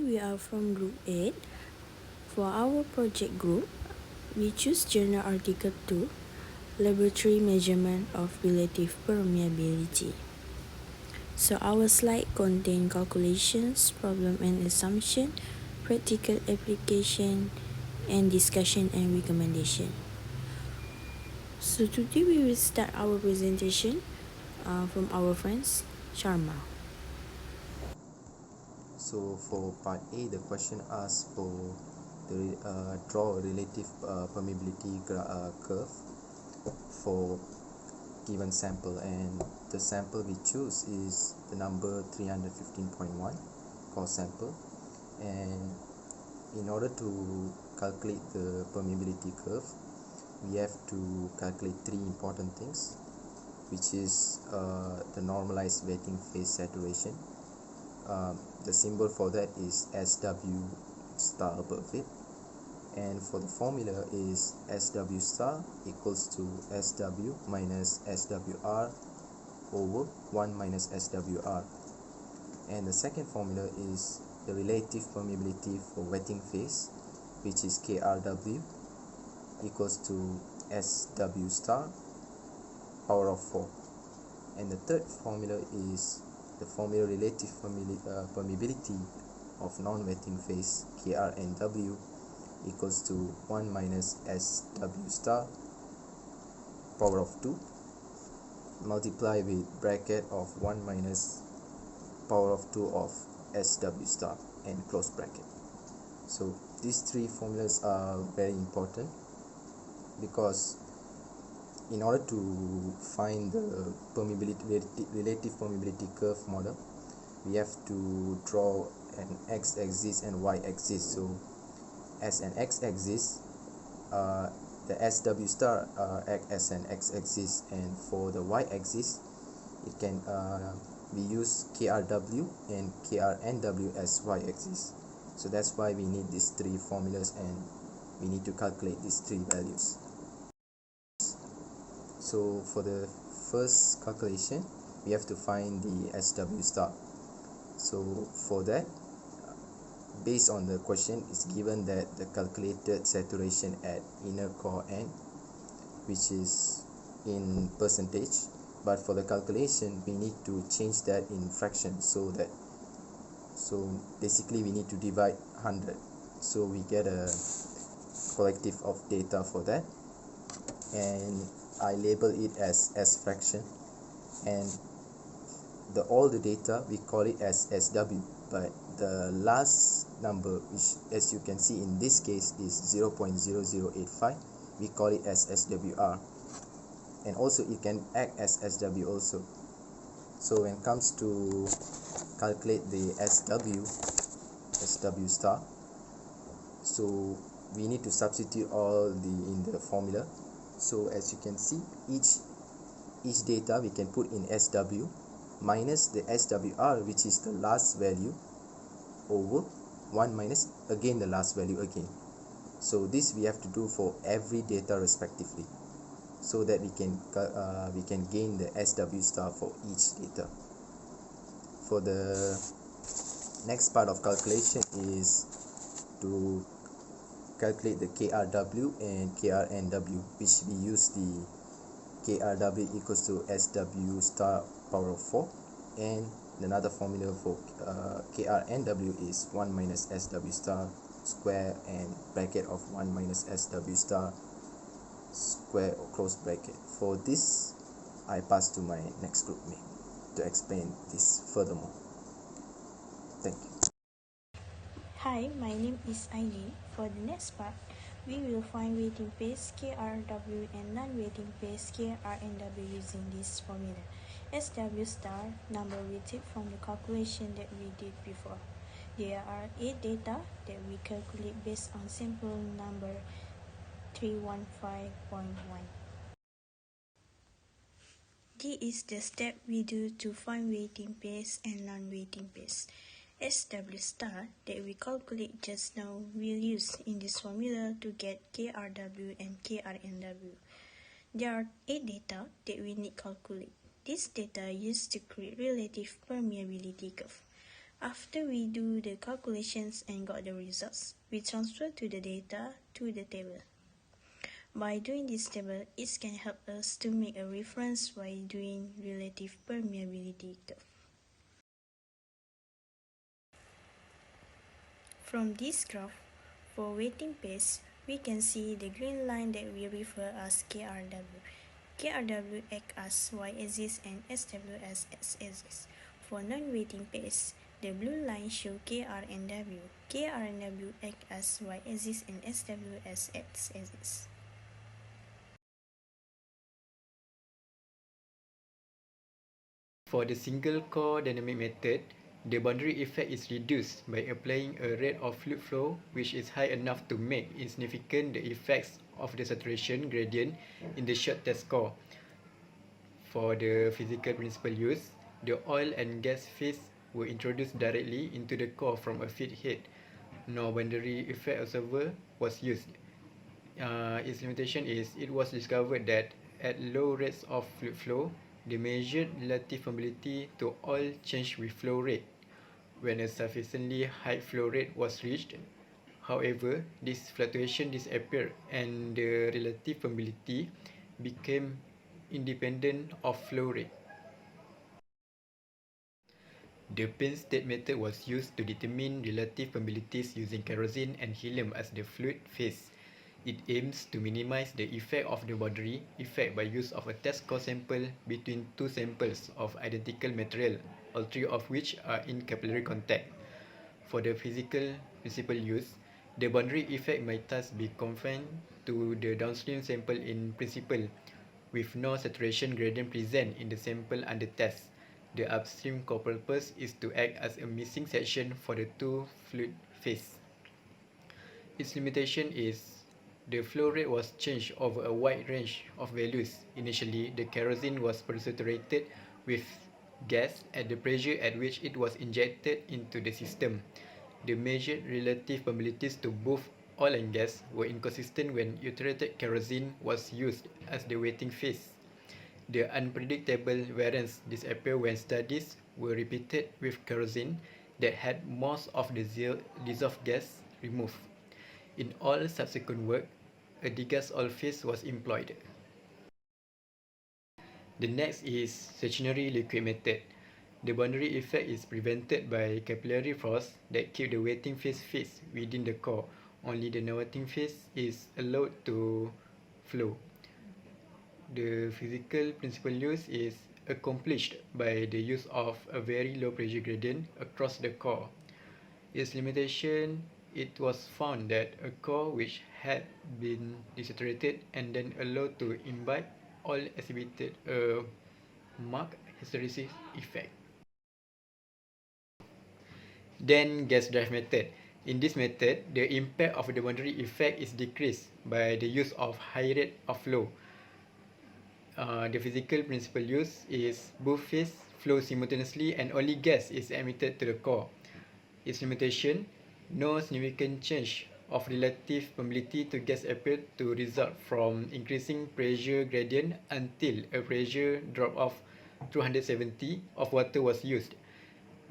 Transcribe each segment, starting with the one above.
we are from Group 8. For our project group, we choose Journal Article 2, Laboratory Measurement of Relative Permeability. So our slide contain calculations, problem and assumption, practical application, and discussion and recommendation. So today we will start our presentation from our friends Sharma. So for part A, the question asks for the draw a relative permeability curve for given sample, and the sample we choose is the number 315.1 core sample. And in order to calculate the permeability curve, we have to calculate three important things, which is the normalized wetting phase saturation. The symbol for that is SW star above it, and for the formula is SW star equals to SW minus SWR over 1 minus SWR. And the second formula is the relative permeability for wetting phase, which is KRW equals to SW star power of 4. And the third formula is the formula relative permeability of non-wetting phase, KRNW equals to 1 minus SW star power of 2 multiply with bracket of 1 minus power of 2 of SW star and close bracket. So these three formulas are very important, because in order to find the relative permeability curve model, we have to draw an x-axis and y-axis. So as an x-axis, the SW star act as an x-axis, and for the y-axis, it can we use KRW and KRNW as y-axis. So that's why we need these three formulas, and we need to calculate these three values. So for the first calculation, we have to find the SW star. So for that, based on the question, it's given that the calculated saturation at inner core end, which is in percentage, but for the calculation we need to change that in fraction, so basically we need to divide 100, so we get a collective of data for that, and I label it as S fraction, and all the data we call it as SW, but the last number, which as you can see in this case is 0.0085, we call it as SWR, and also it can act as SW also. So when it comes to calculate the SW star, so we need to substitute all in the formula. So as you can see, each data we can put in SW minus the SWR, which is the last value, over 1 minus again the last value again. So this we have to do for every data respectively, so that we can gain the SW star for each data. For the next part of calculation is to calculate the KRW and KRNW, which we use the KRW equals to SW star power of 4, and another formula for KRNW is 1 minus SW star square and bracket of 1 minus SW star square or close bracket. For this, I pass to my next group mate to explain this furthermore. Thank you. Hi, my name is Aini. For the next part, we will find wetting phase KRW and non-wetting phase KRNW using this formula. SW star number we take from the calculation that we did before. There are 8 data that we calculate based on sample number 315.1. This is the step we do to find wetting phase and non-wetting phase. SW star that we calculate just now we'll use in this formula to get KRW and KRNW. There are 8 data that we need calculate. This data used to create relative permeability curve. After we do the calculations and got the results, we transfer to the data to the table. By doing this table, it can help us to make a reference while doing relative permeability curve. From this graph, for wetting pace, we can see the green line that we refer as KRW. KRW acts as y-axis and SW as x-axis. For non-wetting pace, the blue line shows KR and W. KR and W act as y-axis and SW as x-axis. For the single core dynamic method, the boundary effect is reduced by applying a rate of fluid flow which is high enough to make insignificant the effects of the saturation gradient in the short test core. For the physical principle use, the oil and gas phase were introduced directly into the core from a feed head. No boundary effect observer was used. Its limitation is it was discovered that at low rates of fluid flow, the measured relative permeability to oil changed with flow rate. When a sufficiently high flow rate was reached, however, this fluctuation disappeared and the relative permeability became independent of flow rate. The pain state method was used to determine relative permeabilities using kerosene and helium as the fluid phase. It aims to minimize the effect of the boundary effect by use of a test core sample between two samples of identical material, all three of which are in capillary contact. For the physical principle use, the boundary effect might thus be confined to the downstream sample in principle, with no saturation gradient present in the sample under test. The upstream core purpose is to act as a missing section for the two fluid phase. Its limitation is the flow rate was changed over a wide range of values. Initially, the kerosene was precipitated with gas at the pressure at which it was injected into the system. The measured relative permeabilities to both oil and gas were inconsistent when iterated kerosene was used as the wetting phase. The unpredictable variance disappeared when studies were repeated with kerosene that had most of the dissolved gas removed. In all subsequent work, a degas oil phase was employed. The next is stationary liquid method. The boundary effect is prevented by capillary force that keep the wetting phase fixed within the core. Only the non-wetting phase is allowed to flow. The physical principle use is accomplished by the use of a very low pressure gradient across the core. Its limitation, it was found that a core which had been desaturated and then allowed to imbibe oil exhibited a marked hysteresis effect. Then gas drive method. In this method, the impact of the boundary effect is decreased by the use of high rate of flow. The physical principle use is both phase flow simultaneously and only gas is emitted to the core. Its limitation, no significant change of relative permeability to gas appeared to result from increasing pressure gradient until a pressure drop of 270 of water was used.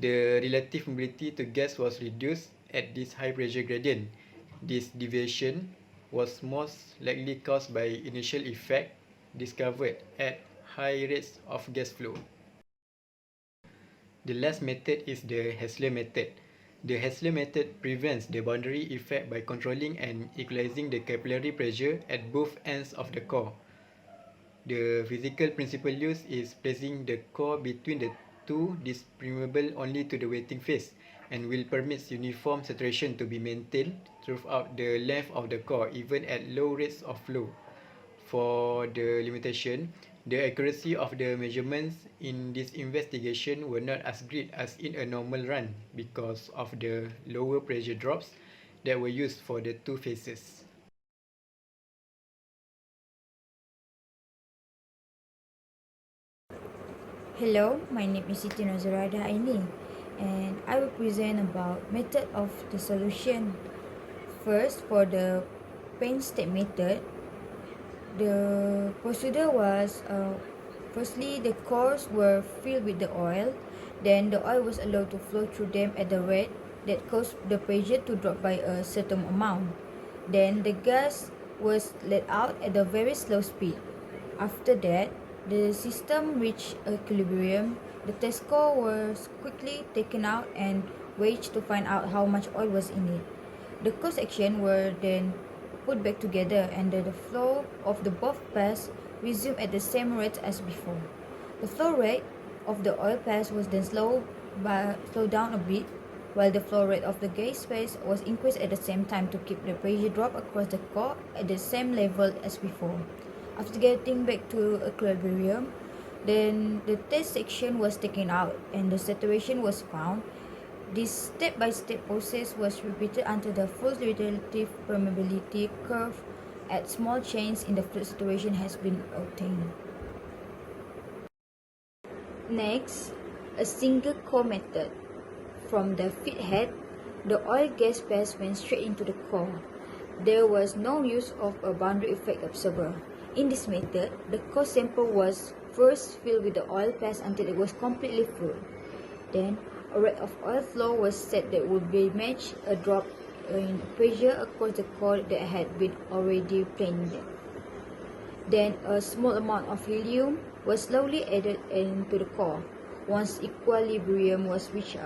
The relative permeability to gas was reduced at this high pressure gradient. This deviation was most likely caused by initial effect discovered at high rates of gas flow. The last method is the Hessler method. The Hessler method prevents the boundary effect by controlling and equalizing the capillary pressure at both ends of the core. The physical principle used is placing the core between the two is permeable only to the wetting phase and will permit uniform saturation to be maintained throughout the length of the core even at low rates of flow. For the limitation, the accuracy of the measurements in this investigation were not as great as in a normal run because of the lower pressure drops that were used for the two phases. Hello, my name is Siti Nazarada Aini, and I will present about method of the solution. First, for the pain state method, the procedure was firstly the cores were filled with the oil, Then the oil was allowed to flow through them at the rate that caused the pressure to drop by a certain amount. Then the gas was let out at a very slow speed. After that, the system reached equilibrium. The test core was quickly taken out and weighed to find out how much oil was in it. The core sections were then put back together and the flow of the both pairs resumed at the same rate as before. The flow rate of the oil pass was then slowed down a bit, while the flow rate of the gas phase was increased at the same time to keep the pressure drop across the core at the same level as before. After getting back to equilibrium, then the test section was taken out and the saturation was found. This step-by-step process was repeated until the full relative permeability curve at small change in the fluid saturation has been obtained. Next, a single core method. From the feed head, the oil-gas pass went straight into the core. There was no use of a boundary effect observer. In this method, the core sample was first filled with the oil pass until it was completely full. Then, a rate of oil flow was set that would be matched a drop in pressure across the core that had been already planned. Then, a small amount of helium was slowly added into the core once equilibrium was reached.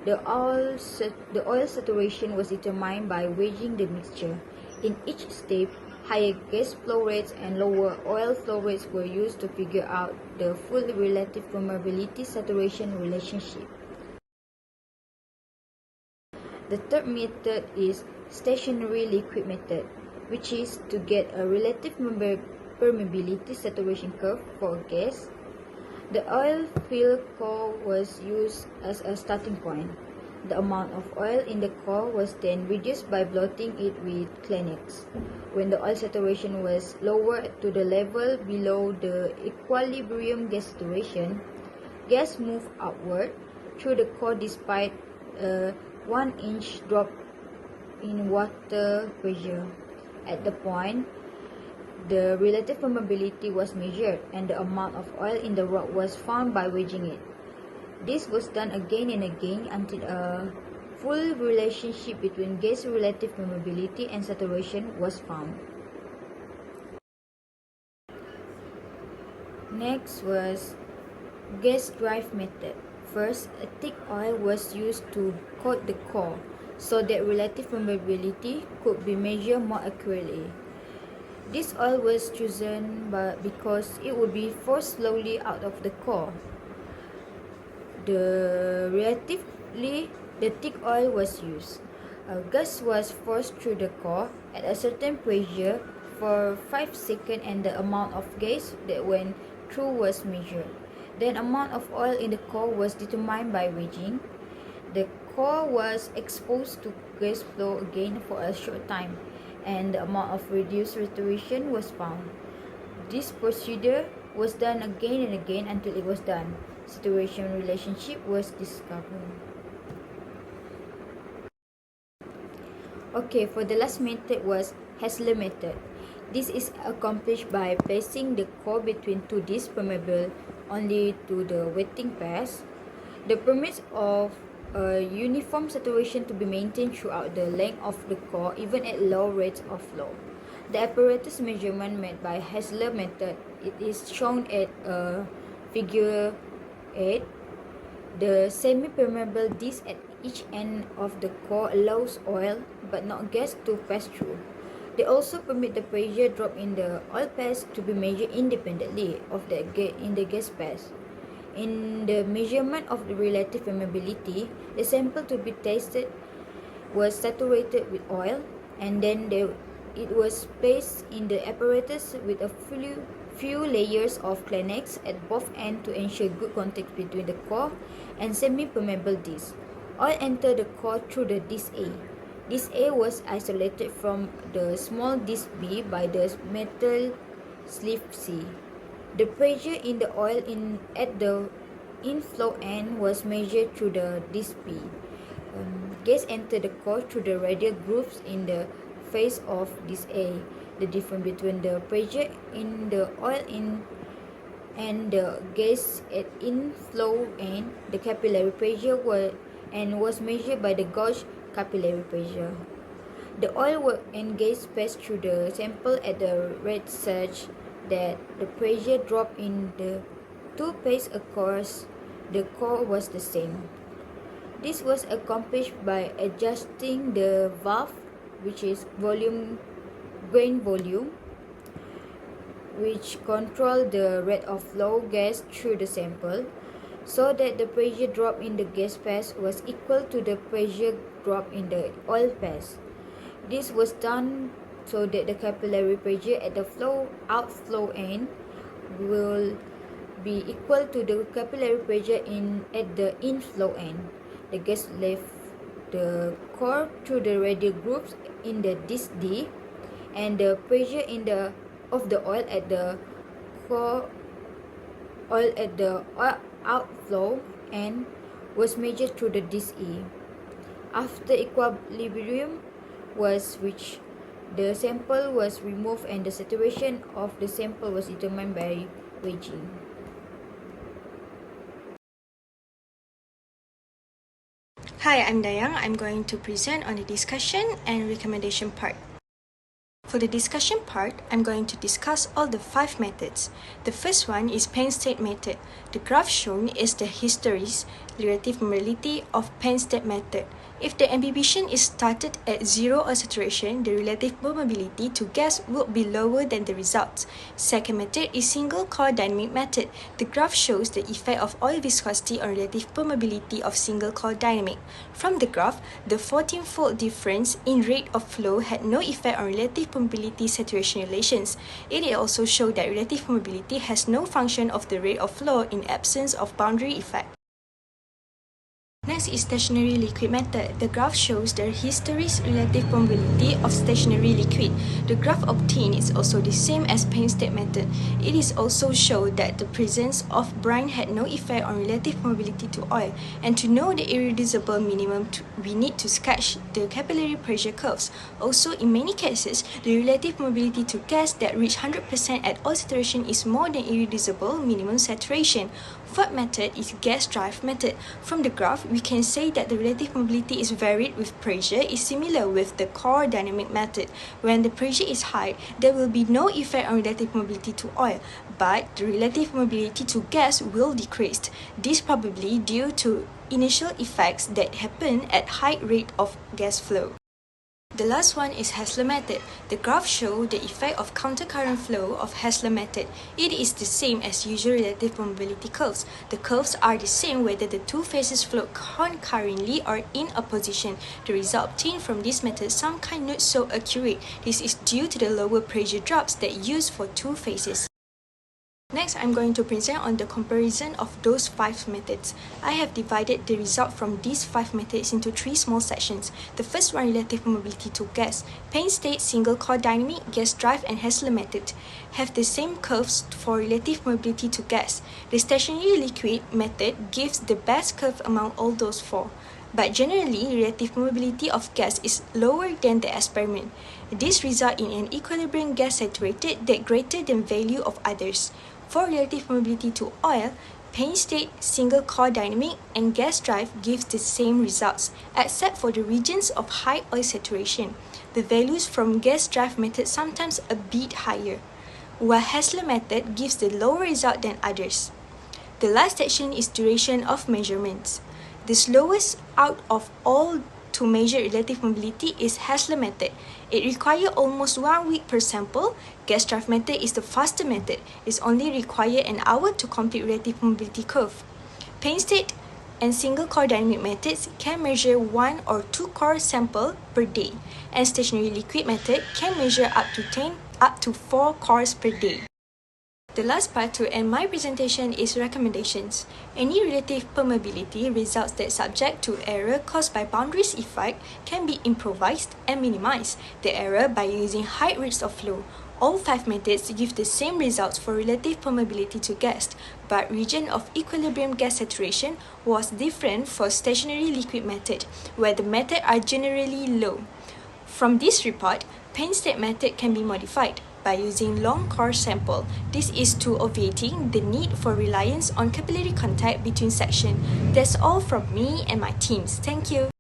The oil saturation was determined by weighing the mixture. In each step, higher gas flow rates and lower oil flow rates were used to figure out the full relative permeability saturation relationship. The third method is stationary liquid method, which is to get a relative permeability saturation curve for a gas. The oil-filled core was used as a starting point. The amount of oil in the core was then reduced by blotting it with Kleenex. When the oil saturation was lowered to the level below the equilibrium gas saturation, gas moved upward through the core despite a 1-inch drop in water pressure. At the point, the relative permeability was measured and the amount of oil in the rock was found by weighing it. This was done again and again until a full relationship between gas relative permeability and saturation was found. Next was gas drive method. First, a thick oil was used to coat the core so that relative permeability could be measured more accurately. This oil was chosen because it would be forced slowly out of the core. The thick oil was used. Gas was forced through the core at a certain pressure for 5 seconds and the amount of gas that went through was measured. Then amount of oil in the core was determined by weighing. The core was exposed to gas flow again for a short time and the amount of reduced saturation was found. This procedure was done again and again until it was done. Saturation relationship was discovered. Okay, for the last method was Hassler method. This is accomplished by placing the core between two discs permeable only to the wetting pass. The permits of a uniform saturation to be maintained throughout the length of the core even at low rates of flow. The apparatus measurement made by Hassler method, it is shown at figure 8. The semi-permeable disc at each end of the core allows oil but not gas to pass through. They also permit the pressure drop in the oil pass to be measured independently of in the gas pass. In the measurement of the relative permeability, the sample to be tested was saturated with oil and then it was placed in the apparatus with a few layers of Kleenex at both ends to ensure good contact between the core and semi-permeable disc. Oil entered the core through the disc A. Disc A was isolated from the small disc B by the metal sleeve C. The pressure in the oil at the inflow end was measured through the disc B. Gas entered the core through the radial grooves in the face of disc A. The difference between the pressure in the oil and the gas at inflow end, the capillary pressure was measured by the gauge capillary pressure. The oil and gas passed through the sample at the rate such that the pressure drop in the two phase across the core was the same. This was accomplished by adjusting the valve, which is grain volume, which control the rate of flow gas through the sample, so that the pressure drop in the gas phase was equal to the pressure drop in the oil phase. This was done so that the capillary pressure at the outflow end will be equal to the capillary pressure at the inflow end. The gas left the core through the radial grooves in the disc D, and the pressure of the oil at the outflow end was measured through the disc E. After equilibrium was reached, the sample was removed and the saturation of the sample was determined by weighing. Hi, I'm Dayang. I'm going to present on the discussion and recommendation part. For the discussion part, I'm going to discuss all the 5 methods. The first one is Penn State method. The graph shown is the histories, relative permeability of Penn State method. If the imbibition is started at 0 or saturation, the relative permeability to gas will be lower than the results. Second method is single core dynamic method. The graph shows the effect of oil viscosity on relative permeability of single core dynamic. From the graph, the 14-fold difference in rate of flow had no effect on relative permeability saturation relations. It also showed that relative permeability has no function of the rate of flow in absence of boundary effect. Next is stationary liquid method. The graph shows the histories relative permeability of stationary liquid. The graph obtained is also the same as Penn State method. It is also showed that the presence of brine had no effect on relative permeability to oil. And to know the irreducible minimum, we need to sketch the capillary pressure curves. Also, in many cases, the relative permeability to gas that reach 100% at oil saturation is more than irreducible minimum saturation. Third method is gas drive method. From the graph, we can say that the relative mobility is varied with pressure is similar with the core dynamic method. When the pressure is high, there will be no effect on relative mobility to oil, but the relative mobility to gas will decrease. This probably due to initial effects that happen at high rate of gas flow. The last one is Hassler method. The graph shows the effect of countercurrent flow of Hassler method. It is the same as usual relative permeability curves. The curves are the same whether the two phases flow concurrently or in opposition. The result obtained from this method some kind not so accurate. This is due to the lower pressure drops that used for two phases. Next, I'm going to present on the comparison of those 5 methods. I have divided the result from these 5 methods into 3 small sections. The first one, relative mobility to gas. Penn State, single core dynamic, gas drive, and Hassler method have the same curves for relative mobility to gas. The stationary liquid method gives the best curve among all those 4. But generally, relative mobility of gas is lower than the experiment. This results in an equilibrium gas saturated that greater than value of others. For relative mobility to oil, Penn State, single core dynamic, and gas drive gives the same results, except for the regions of high oil saturation. The values from gas drive method sometimes a bit higher, while Hassler method gives the lower result than others. The last section is duration of measurements. The slowest out of all to measure relative mobility is Hassler method. It requires almost 1 week per sample. Gas drive method is the faster method. It only requires an hour to complete relative mobility curve. Penn State and single core dynamic methods can measure 1 or 2 core sample per day, and stationary liquid method can measure up to 4 cores per day. The last part to end my presentation is recommendations. Any relative permeability results that subject to error caused by boundaries effect can be improvised and minimize the error by using high rates of flow. All 5 methods give the same results for relative permeability to gas, but region of equilibrium gas saturation was different for stationary liquid method, where the methods are generally low. From this report, Penn state method can be modified by using long core sample. This is to obviating the need for reliance on capillary contact between sections. That's all from me and my teams. Thank you.